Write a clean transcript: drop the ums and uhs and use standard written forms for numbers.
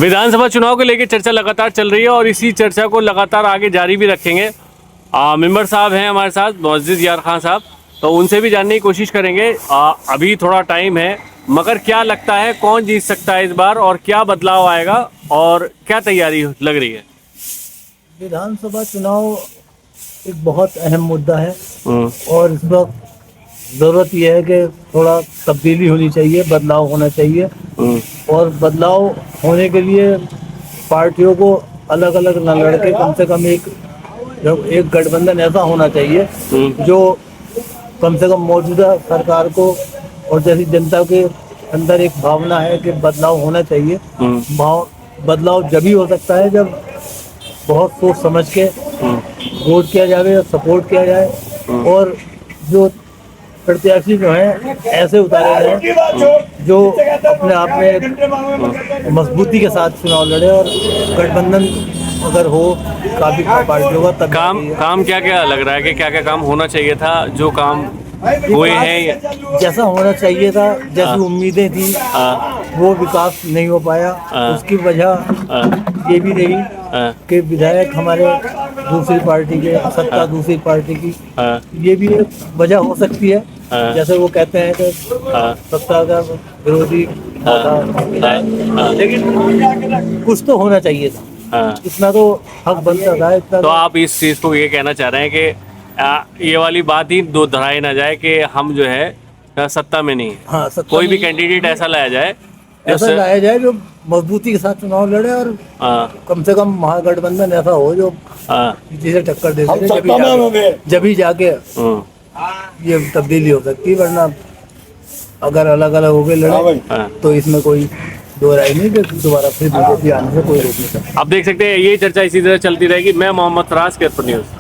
विधानसभा चुनाव को लेकर चर्चा लगातार चल रही है और इसी चर्चा को लगातार आगे जारी भी रखेंगे। मेंबर साहब हैं हमारे साथ, मुअज़्ज़िज़ यार खान साहब, तो उनसे भी जानने की कोशिश करेंगे। अभी थोड़ा टाइम है, मगर क्या लगता है कौन जीत सकता है इस बार और क्या बदलाव आएगा और क्या तैयारी लग रही है? विधानसभा चुनाव एक बहुत अहम मुद्दा है और इस वक्त ज़रूरत यह है कि थोड़ा तब्दीली होनी चाहिए, बदलाव होना चाहिए। और बदलाव होने के लिए पार्टियों को अलग अलग न लड़के कम से कम एक गठबंधन ऐसा होना चाहिए जो कम से कम मौजूदा सरकार को और जैसी जनता के अंदर एक भावना है कि बदलाव होना चाहिए। बदलाव जब ही हो सकता है जब बहुत सोच समझ के वोट किया जाए और सपोर्ट किया जाए और जो प्रत्याशी जो हैं ऐसे उतारे जाए जो अपने आप में मजबूती के साथ चुनाव लड़े और गठबंधन अगर हो काफी पार्टियों का तब काम क्या क्या लग रहा है कि क्या क्या काम होना चाहिए था जो काम हुए हैं? जैसा होना चाहिए था, जैसी उम्मीदें थी वो विकास नहीं हो पाया। उसकी वजह ये भी रही कि विधायक हमारे दूसरी पार्टी के, सत्ता दूसरी पार्टी की, ये भी एक वजह हो सकती है। जैसे वो कहते हैं कि सत्ता का विरोधी लेकिन कुछ तो होना चाहिए था। इतना तो हक बनता था। इतना तो आप इस चीज को ये कहना चाह रहे हैं कि ये वाली बात ही दो दोहराई ना जाए कि हम जो है सत्ता में नहीं, कोई भी कैंडिडेट ऐसा लाया जाए जो मजबूती के साथ चुनाव लड़े और कम से कम महागठबंधन ऐसा हो जो जिसे टक्कर दे सके, जब ही जाके ये तब्दीली हो सकती है। वरना अगर अलग अलग हो गए लड़े तो इसमें कोई दो राय नहीं कि दोबारा फिर बीजेपी आने से कोई रोक नहीं सकता। आप देख सकते हैं ये चर्चा इसी तरह चलती रहेगी। मैं मोहम्मद फराज, केसर न्यूज़।